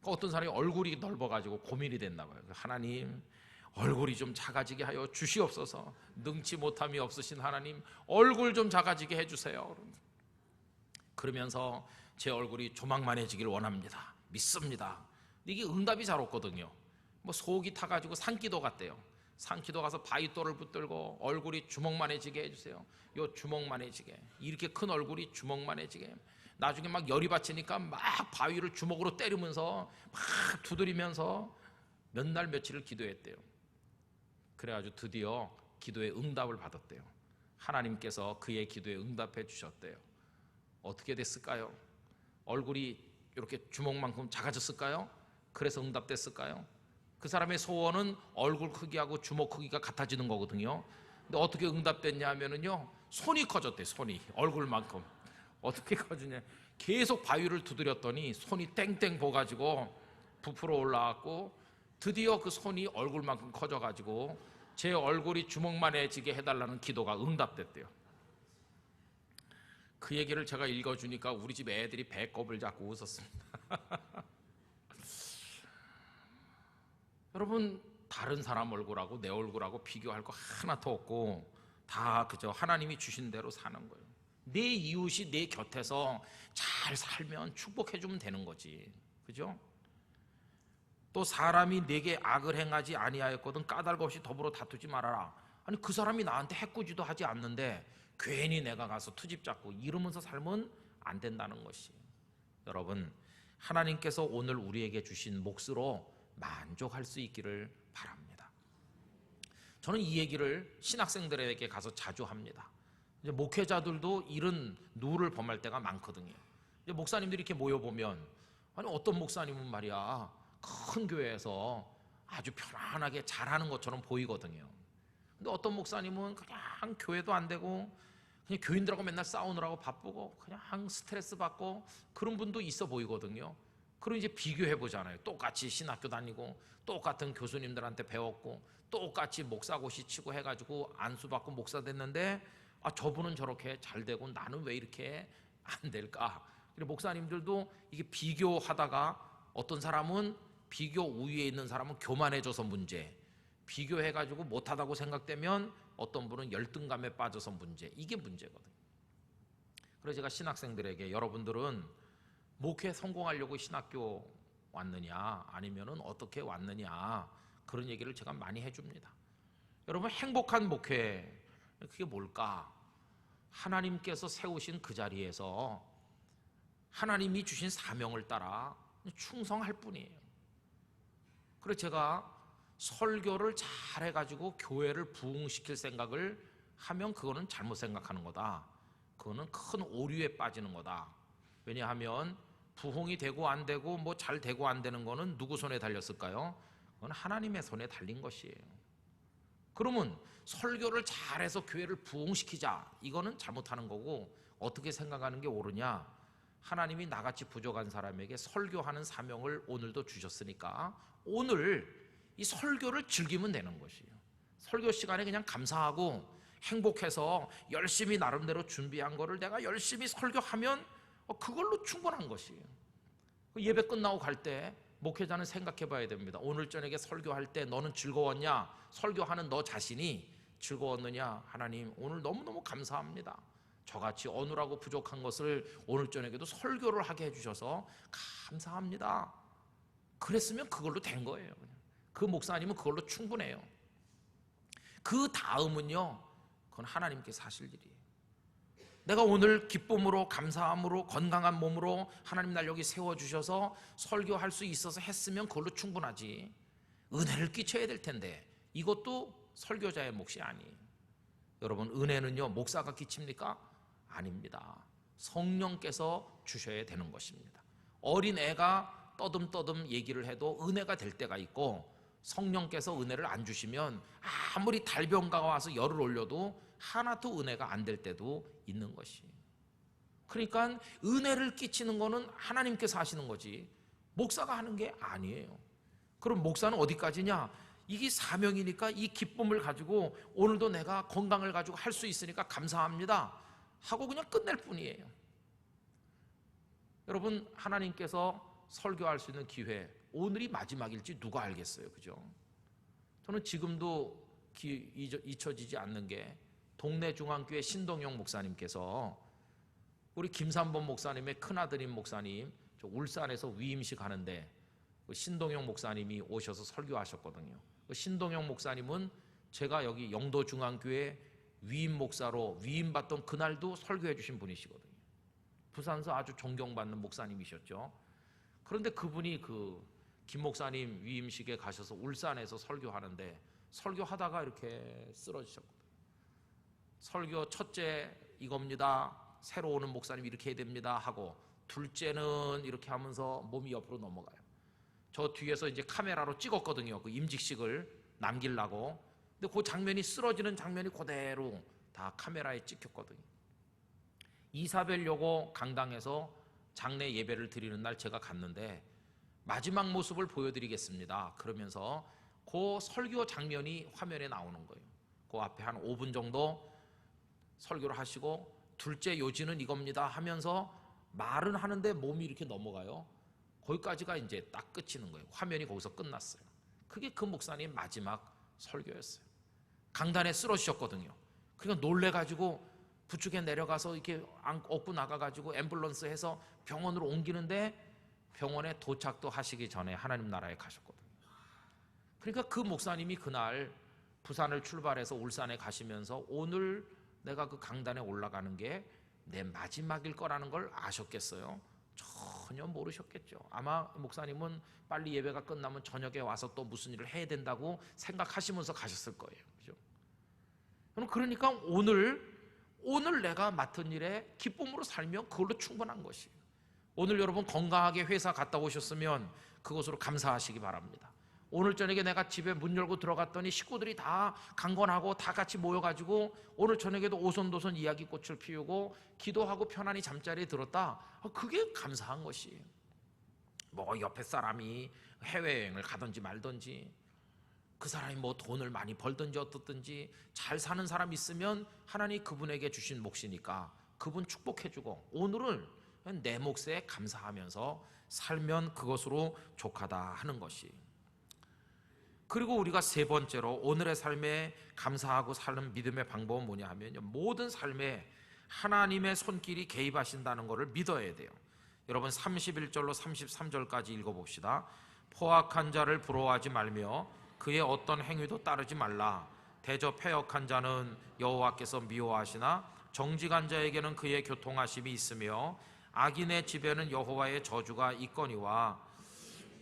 A: 어떤 사람이 얼굴이 넓어가지고 고민이 됐나 봐요. 하나님, 얼굴이 좀 작아지게 하여 주시옵소서. 능치 못함이 없으신 하나님, 얼굴 좀 작아지게 해주세요. 그러면서 제 얼굴이 조망만해지길 원합니다. 믿습니다. 이게 응답이 잘 없거든요. 뭐 속이 타가지고 산기도 갔대요. 산기도 가서 바위돌을 붙들고 얼굴이 주먹만해지게 해주세요. 요 주먹만해지게, 이렇게 큰 얼굴이 주먹만해지게. 나중에 막 열이 받치니까 막 바위를 주먹으로 때리면서 막 두드리면서 몇 날 며칠을 기도했대요. 그래가지고 드디어 기도에 응답을 받았대요. 하나님께서 그의 기도에 응답해 주셨대요. 어떻게 됐을까요? 얼굴이 이렇게 주먹만큼 작아졌을까요? 그래서 응답됐을까요? 그 사람의 소원은 얼굴 크기하고 주먹 크기가 같아지는 거거든요. 근데 어떻게 응답됐냐 하면은요, 손이 커졌대. 손이 얼굴만큼. 어떻게 커지냐, 계속 바위를 두드렸더니 손이 땡땡 부어가지고 부풀어 올라왔고 드디어 그 손이 얼굴만큼 커져가지고 제 얼굴이 주먹만해지게 해달라는 기도가 응답됐대요. 그 얘기를 제가 읽어주니까 우리 집 애들이 배꼽을 잡고 웃었습니다. 여러분, 다른 사람 얼굴하고 내 얼굴하고 비교할 거 하나도 없고 다 그저 하나님이 주신 대로 사는 거예요. 내 이웃이 내 곁에서 잘 살면 축복해주면 되는 거지. 그죠? 또 사람이 내게 악을 행하지 아니하였거든 까닭 없이 더불어 다투지 말아라. 아니 그 사람이 나한테 해코지도 하지 않는데 괜히 내가 가서 투집 잡고 이러면서 살면 안 된다는 것이. 여러분, 하나님께서 오늘 우리에게 주신 몫으로 만족할 수 있기를 바랍니다. 저는 이 얘기를 신학생들에게 가서 자주 합니다. 이제 목회자들도 이런 누를 범할 때가 많거든요. 이제 목사님들이 이렇게 모여보면, 아니 어떤 목사님은 말이야 큰 교회에서 아주 편안하게 잘하는 것처럼 보이거든요. 근데 어떤 목사님은 그냥 교회도 안 되고 그냥 교인들하고 맨날 싸우느라고 바쁘고 그냥 스트레스 받고 그런 분도 있어 보이거든요. 그럼 이제 비교해 보잖아요. 똑같이 신학교 다니고 똑같은 교수님들한테 배웠고 똑같이 목사고시 치고 해가지고 안수받고 목사 됐는데 저분은 저렇게 잘 되고 나는 왜 이렇게 안 될까? 목사님들도 이게 비교하다가 어떤 사람은 비교 우위에 있는 사람은 교만해져서 문제, 비교해가지고 못하다고 생각되면 어떤 분은 열등감에 빠져서 문제, 이게 문제거든요. 그래서 제가 신학생들에게 여러분들은 목회 성공하려고 신학교 왔느냐 아니면은 어떻게 왔느냐 그런 얘기를 제가 많이 해줍니다. 여러분, 행복한 목회 그게 뭘까? 하나님께서 세우신 그 자리에서 하나님이 주신 사명을 따라 충성할 뿐이에요. 그래서 제가 설교를 잘 해가지고 교회를 부흥시킬 생각을 하면 그거는 잘못 생각하는 거다. 그거는 큰 오류에 빠지는 거다. 왜냐하면 부흥이 되고 안 되고 뭐 잘 되고 안 되는 거는 누구 손에 달렸을까요? 그건 하나님의 손에 달린 것이에요. 그러면 설교를 잘해서 교회를 부흥시키자, 이거는 잘못하는 거고, 어떻게 생각하는 게 옳으냐? 하나님이 나같이 부족한 사람에게 설교하는 사명을 오늘도 주셨으니까 오늘 이 설교를 즐기면 되는 것이에요. 설교 시간에 그냥 감사하고 행복해서 열심히 나름대로 준비한 거를 내가 열심히 설교하면 그걸로 충분한 것이에요. 예배 끝나고 갈 때 목회자는 생각해 봐야 됩니다. 오늘 저녁에 설교할 때 너는 즐거웠냐? 설교하는 너 자신이 즐거웠느냐? 하나님 오늘 너무너무 감사합니다. 저같이 어눌하고 부족한 것을 오늘 저녁에도 설교를 하게 해주셔서 감사합니다. 그랬으면 그걸로 된 거예요. 그 목사님은 그걸로 충분해요. 그 다음은요, 그건 하나님께서 하실 일이에요. 내가 오늘 기쁨으로 감사함으로 건강한 몸으로 하나님 날 여기 세워주셔서 설교할 수 있어서 했으면 그걸로 충분하지, 은혜를 끼쳐야 될 텐데 이것도 설교자의 몫이 아니에요. 여러분, 은혜는요 목사가 끼칩니까? 아닙니다. 성령께서 주셔야 되는 것입니다. 어린애가 떠듬떠듬 얘기를 해도 은혜가 될 때가 있고, 성령께서 은혜를 안 주시면 아무리 달병가가 와서 열을 올려도 하나도 은혜가 안 될 때도 있는 것이에요. 그러니까 은혜를 끼치는 거는 하나님께서 하시는 거지 목사가 하는 게 아니에요. 그럼 목사는 어디까지냐? 이게 사명이니까 이 기쁨을 가지고 오늘도 내가 건강을 가지고 할 수 있으니까 감사합니다 하고 그냥 끝낼 뿐이에요. 여러분, 하나님께서 설교할 수 있는 기회, 오늘이 마지막일지 누가 알겠어요, 그죠? 저는 지금도 잊혀지지 않는 게 동네 중앙교회 신동영 목사님께서 우리 김삼범 목사님의 큰아들인 목사님 저 울산에서 위임식 하는데 신동영 목사님이 오셔서 설교하셨거든요. 신동영 목사님은 제가 여기 영도 중앙교회 위임 목사로 위임받던 그날도 설교해 주신 분이시거든요. 부산서 아주 존경받는 목사님이셨죠. 그런데 그분이 김 목사님 위임식에 가셔서 울산에서 설교하는데 설교하다가 이렇게 쓰러지셨거든요. 설교 첫째 이겁니다. 새로 오는 목사님 이렇게 해야 됩니다 하고, 둘째는 이렇게 하면서 몸이 옆으로 넘어가요. 저 뒤에서 이제 카메라로 찍었거든요. 그 임직식을 남기려고. 근데 그 장면이, 쓰러지는 장면이 그대로 다 카메라에 찍혔거든요. 이사벨여고 강당에서 장례 예배를 드리는 날 제가 갔는데 마지막 모습을 보여드리겠습니다 그러면서 그 설교 장면이 화면에 나오는 거예요. 그 앞에 한 5분 정도 설교를 하시고 둘째 요지는 이겁니다 하면서 말은 하는데 몸이 이렇게 넘어가요. 거기까지가 이제 딱 끝이는 거예요. 화면이 거기서 끝났어요. 그게 그 목사님 마지막 설교였어요. 강단에 쓰러지셨거든요. 그러니까 놀래가지고 부축에 내려가서 이렇게 업고 나가가지고 앰뷸런스 해서 병원으로 옮기는데 병원에 도착도 하시기 전에 하나님 나라에 가셨거든요. 그러니까 그 목사님이 그날 부산을 출발해서 울산에 가시면서 오늘 내가 그 강단에 올라가는 게 내 마지막일 거라는 걸 아셨겠어요? 전혀 모르셨겠죠. 아마 목사님은 빨리 예배가 끝나면 저녁에 와서 또 무슨 일을 해야 된다고 생각하시면서 가셨을 거예요. 그죠? 그러니까 오늘 내가 맡은 일에 기쁨으로 살면 그걸로 충분한 것이에요. 오늘 여러분 건강하게 회사 갔다 오셨으면 그것으로 감사하시기 바랍니다. 오늘 저녁에 내가 집에 문 열고 들어갔더니 식구들이 다 강건하고 다 같이 모여가지고 오늘 저녁에도 오손도손 이야기꽃을 피우고 기도하고 편안히 잠자리에 들었다. 그게 감사한 것이에요. 뭐 옆에 사람이 해외여행을 가든지 말든지, 그 사람이 뭐 돈을 많이 벌든지 어떻든지 잘 사는 사람 있으면 하나님이 그분에게 주신 몫이니까 그분 축복해주고, 오늘을 내 몫에 감사하면서 살면 그것으로 족하다 하는 것이. 그리고 우리가 세 번째로 오늘의 삶에 감사하고 사는 믿음의 방법은 뭐냐 하면요, 모든 삶에 하나님의 손길이 개입하신다는 것을 믿어야 돼요. 여러분 31절로 33절까지 읽어봅시다. 포악한 자를 부러워하지 말며 그의 어떤 행위도 따르지 말라. 대저 패역한 자는 여호와께서 미워하시나 정직한 자에게는 그의 교통하심이 있으며 악인의 집에는 여호와의 저주가 있거니와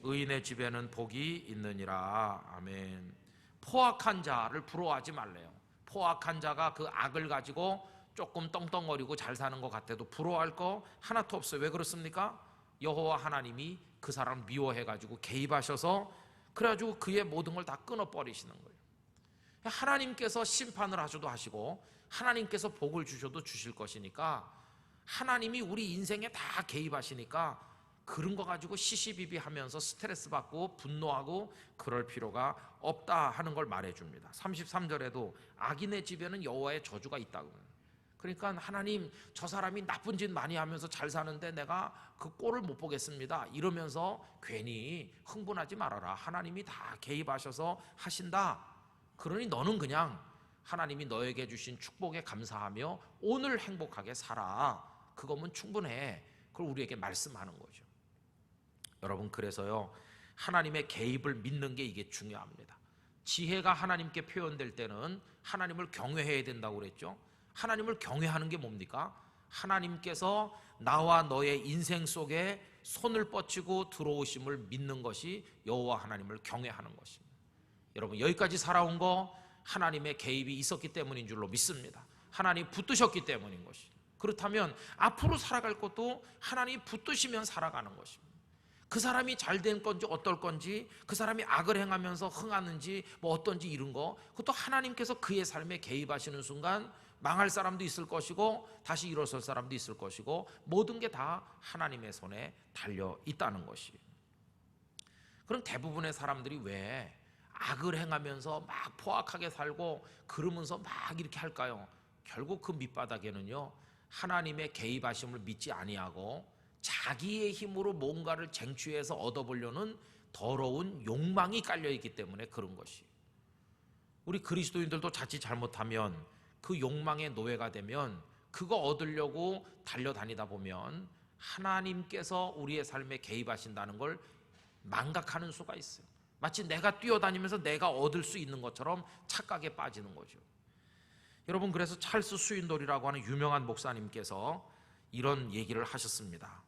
A: 의인의 집에는 복이 있느니라. 아멘. 포악한 자를 부러워하지 말래요. 포악한 자가 그 악을 가지고 조금 떵떵거리고 잘 사는 것 같아도 부러워할 거 하나도 없어요. 왜 그렇습니까? 여호와 하나님이 그 사람 미워해가지고 개입하셔서 그래가지고 그의 모든 걸 다 끊어버리시는 거예요. 하나님께서 심판을 하셔도 하시고 하나님께서 복을 주셔도 주실 것이니까, 하나님이 우리 인생에 다 개입하시니까 그런 거 가지고 시시비비하면서 스트레스 받고 분노하고 그럴 필요가 없다 하는 걸 말해줍니다. 33절에도 악인의 집에는 여호와의 저주가 있다고. 그러니까 하나님, 저 사람이 나쁜 짓 많이 하면서 잘 사는데 내가 그 꼴을 못 보겠습니다 이러면서 괜히 흥분하지 말아라. 하나님이 다 개입하셔서 하신다. 그러니 너는 그냥 하나님이 너에게 주신 축복에 감사하며 오늘 행복하게 살아. 그거면 충분해. 그걸 우리에게 말씀하는 거죠. 여러분, 그래서요, 하나님의 개입을 믿는 게 이게 중요합니다. 지혜가 하나님께 표현될 때는 하나님을 경외해야 된다고 그랬죠. 하나님을 경외하는 게 뭡니까? 하나님께서 나와 너의 인생 속에 손을 뻗치고 들어오심을 믿는 것이 여호와 하나님을 경외하는 것입니다. 여러분, 여기까지 살아온 거 하나님의 개입이 있었기 때문인 줄로 믿습니다. 하나님 붙드셨기 때문인 것이. 그렇다면 앞으로 살아갈 것도 하나님이 붙드시면 살아가는 것입니다. 그 사람이 잘된 건지 어떨 건지, 그 사람이 악을 행하면서 흥하는지 뭐 어떤지 이런 거, 그것도 하나님께서 그의 삶에 개입하시는 순간 망할 사람도 있을 것이고 다시 일어설 사람도 있을 것이고 모든 게 다 하나님의 손에 달려 있다는 것이. 그럼 대부분의 사람들이 왜 악을 행하면서 막 포악하게 살고 그러면서 막 이렇게 할까요? 결국 그 밑바닥에는요, 하나님의 개입하심을 믿지 아니하고 자기의 힘으로 뭔가를 쟁취해서 얻어보려는 더러운 욕망이 깔려있기 때문에 그런 것이. 우리 그리스도인들도 자칫 잘못하면 그 욕망의 노예가 되면 그거 얻으려고 달려다니다 보면 하나님께서 우리의 삶에 개입하신다는 걸 망각하는 수가 있어요. 마치 내가 뛰어다니면서 내가 얻을 수 있는 것처럼 착각에 빠지는 거죠. 여러분, 그래서 찰스 스윈돌이라고 하는 유명한 목사님께서 이런 얘기를 하셨습니다.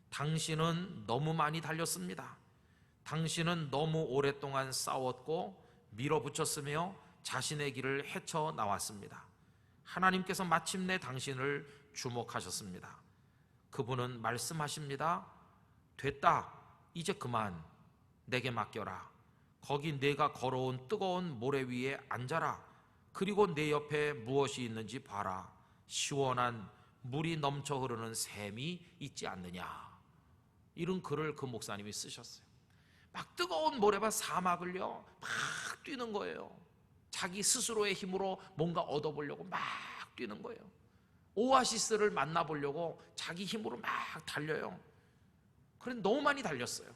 A: 당신은 너무 많이 달렸습니다. 당신은 너무 오랫동안 싸웠고 밀어붙였으며 자신의 길을 헤쳐 나왔습니다. 하나님께서 마침내 당신을 주목하셨습니다. 그분은 말씀하십니다. 됐다. 이제 그만 내게 맡겨라. 거기 내가 걸어온 뜨거운 모래 위에 앉아라. 그리고 내 옆에 무엇이 있는지 봐라. 시원한 물이 넘쳐 흐르는 샘이 있지 않느냐. 이런 글을 그 목사님이 쓰셨어요. 막 뜨거운 모래밭 사막을요 막 뛰는 거예요. 자기 스스로의 힘으로 뭔가 얻어보려고 막 뛰는 거예요. 오아시스를 만나보려고 자기 힘으로 막 달려요. 그런데 너무 많이 달렸어요.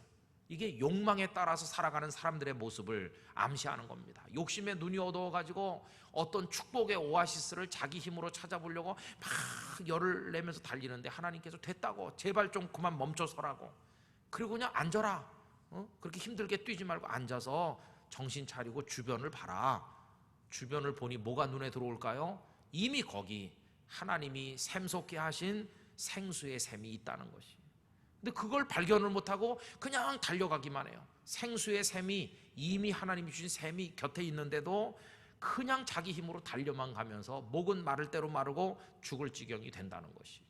A: 이게 욕망에 따라서 살아가는 사람들의 모습을 암시하는 겁니다. 욕심에 눈이 어두워가지고 어떤 축복의 오아시스를 자기 힘으로 찾아보려고 막 열을 내면서 달리는데 하나님께서 됐다고, 제발 좀 그만 멈춰서라고. 그리고 그냥 앉아라. 그렇게 힘들게 뛰지 말고 앉아서 정신 차리고 주변을 봐라. 주변을 보니 뭐가 눈에 들어올까요? 이미 거기 하나님이 샘솟게 하신 생수의 샘이 있다는 것이. 근데 그걸 발견을 못하고 그냥 달려가기만 해요. 생수의 샘이, 이미 하나님이 주신 샘이 곁에 있는데도 그냥 자기 힘으로 달려만 가면서 목은 마를 대로 마르고 죽을 지경이 된다는 것이.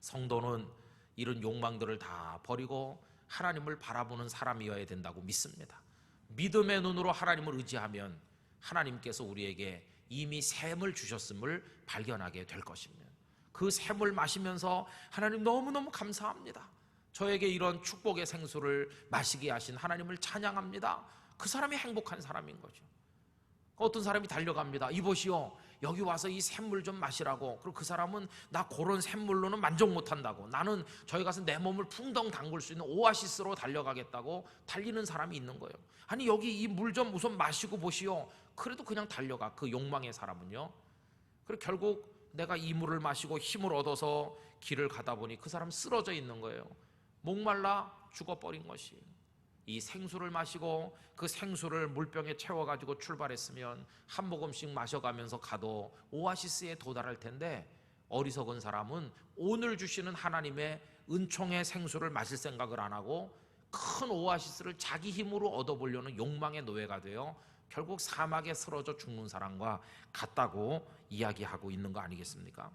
A: 성도는 이런 욕망들을 다 버리고 하나님을 바라보는 사람이어야 된다고 믿습니다. 믿음의 눈으로 하나님을 의지하면 하나님께서 우리에게 이미 샘을 주셨음을 발견하게 될 것입니다. 그 샘을 마시면서 하나님 너무너무 감사합니다. 저에게 이런 축복의 생수를 마시게 하신 하나님을 찬양합니다. 그 사람이 행복한 사람인 거죠. 어떤 사람이 달려갑니다. 이보시오, 여기 와서 이 샘물 좀 마시라고. 그리고 그 사람은 나 그런 샘물로는 만족 못한다고, 나는 저기 가서 내 몸을 풍덩 담글 수 있는 오아시스로 달려가겠다고 달리는 사람이 있는 거예요. 아니, 여기 이 물 좀 우선 마시고 보시오. 그래도 그냥 달려가, 그 욕망의 사람은요. 그리고 결국 내가 이 물을 마시고 힘을 얻어서 길을 가다 보니 그 사람 쓰러져 있는 거예요. 목말라 죽어버린 것이. 이 생수를 마시고 그 생수를 물병에 채워가지고 출발했으면 한 모금씩 마셔가면서 가도 오아시스에 도달할 텐데, 어리석은 사람은 오늘 주시는 하나님의 은총의 생수를 마실 생각을 안 하고 큰 오아시스를 자기 힘으로 얻어보려는 욕망의 노예가 되어 결국 사막에 쓰러져 죽는 사람과 같다고 이야기하고 있는 거 아니겠습니까?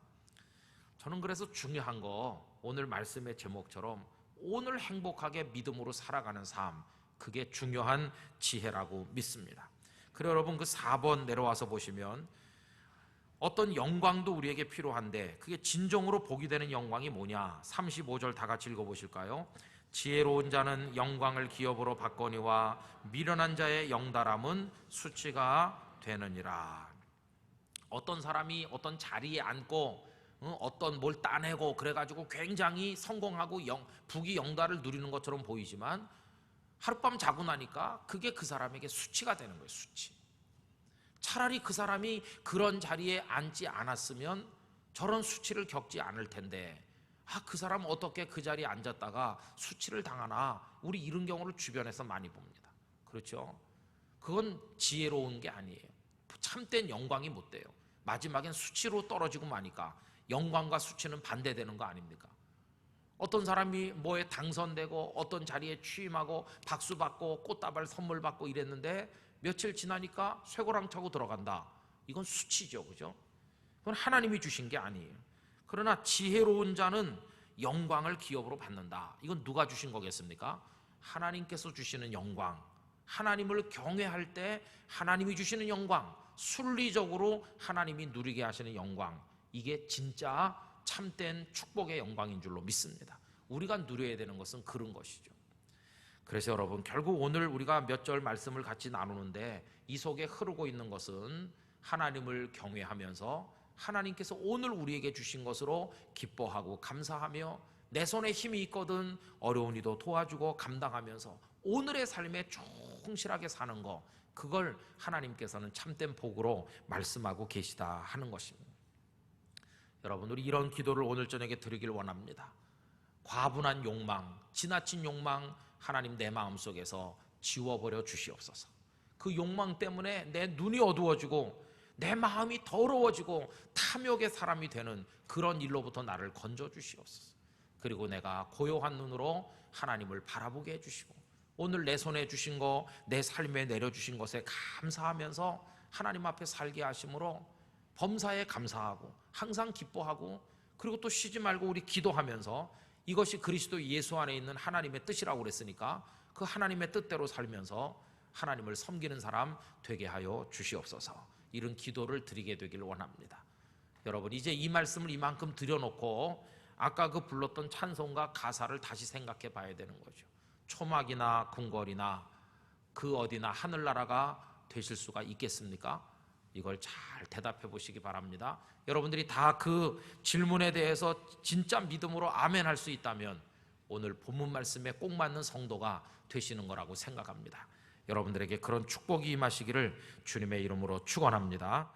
A: 저는 그래서 중요한 거, 오늘 말씀의 제목처럼 오늘 행복하게 믿음으로 살아가는 삶, 그게 중요한 지혜라고 믿습니다. 그래 여러분, 그 4번 내려와서 보시면 어떤 영광도 우리에게 필요한데 그게 진정으로 복이 되는 영광이 뭐냐? 35절 다 같이 읽어보실까요? 지혜로운 자는 영광을 기업으로 받거니와 미련한 자의 영달함은 수치가 되느니라. 어떤 사람이 어떤 자리에 앉고 어떤 뭘 따내고 그래가지고 굉장히 성공하고 부귀 영달을 누리는 것처럼 보이지만 하룻밤 자고 나니까 그게 그 사람에게 수치가 되는 거예요. 수치. 차라리 그 사람이 그런 자리에 앉지 않았으면 저런 수치를 겪지 않을 텐데, 그 사람은 어떻게 그 자리에 앉았다가 수치를 당하나, 우리 이런 경우를 주변에서 많이 봅니다. 그렇죠? 그건 지혜로운 게 아니에요. 참된 영광이 못 돼요. 마지막엔 수치로 떨어지고 마니까 영광과 수치는 반대되는 거 아닙니까? 어떤 사람이 뭐에 당선되고 어떤 자리에 취임하고 박수 받고 꽃다발 선물 받고 이랬는데 며칠 지나니까 쇠고랑 차고 들어간다. 이건 수치죠, 그죠? 그건 하나님이 주신 게 아니에요. 그러나 지혜로운 자는 영광을 기업으로 받는다. 이건 누가 주신 거겠습니까? 하나님께서 주시는 영광. 하나님을 경외할 때 하나님이 주시는 영광, 순리적으로 하나님이 누리게 하시는 영광, 이게 진짜 참된 축복의 영광인 줄로 믿습니다. 우리가 누려야 되는 것은 그런 것이죠. 그래서 여러분, 결국 오늘 우리가 몇 절 말씀을 같이 나누는데 이 속에 흐르고 있는 것은 하나님을 경외하면서 하나님께서 오늘 우리에게 주신 것으로 기뻐하고 감사하며, 내 손에 힘이 있거든 어려운 이도 도와주고 감당하면서 오늘의 삶에 충실하게 사는 거, 그걸 하나님께서는 참된 복으로 말씀하고 계시다 하는 것입니다. 여러분, 우리 이런 기도를 오늘 저녁에 드리길 원합니다. 과분한 욕망, 지나친 욕망, 하나님 내 마음속에서 지워버려 주시옵소서. 그 욕망 때문에 내 눈이 어두워지고 내 마음이 더러워지고 탐욕의 사람이 되는 그런 일로부터 나를 건져 주시옵소서. 그리고 내가 고요한 눈으로 하나님을 바라보게 해주시고, 오늘 내 손에 주신 거, 내 삶에 내려주신 것에 감사하면서 하나님 앞에 살게 하심으로 범사에 감사하고 항상 기뻐하고, 그리고 또 쉬지 말고 우리 기도하면서 이것이 그리스도 예수 안에 있는 하나님의 뜻이라고 그랬으니까 그 하나님의 뜻대로 살면서 하나님을 섬기는 사람 되게 하여 주시옵소서. 이런 기도를 드리게 되길 원합니다. 여러분, 이제 이 말씀을 이만큼 드려놓고 아까 그 불렀던 찬송가 가사를 다시 생각해 봐야 되는 거죠. 초막이나 궁궐이나 그 어디나 하늘나라가 되실 수가 있겠습니까? 이걸 잘 대답해 보시기 바랍니다. 여러분들이 다 그 질문에 대해서 진짜 믿음으로 아멘 할 수 있다면 오늘 본문 말씀에 꼭 맞는 성도가 되시는 거라고 생각합니다. 여러분들에게 그런 축복이 임하시기를 주님의 이름으로 축원합니다.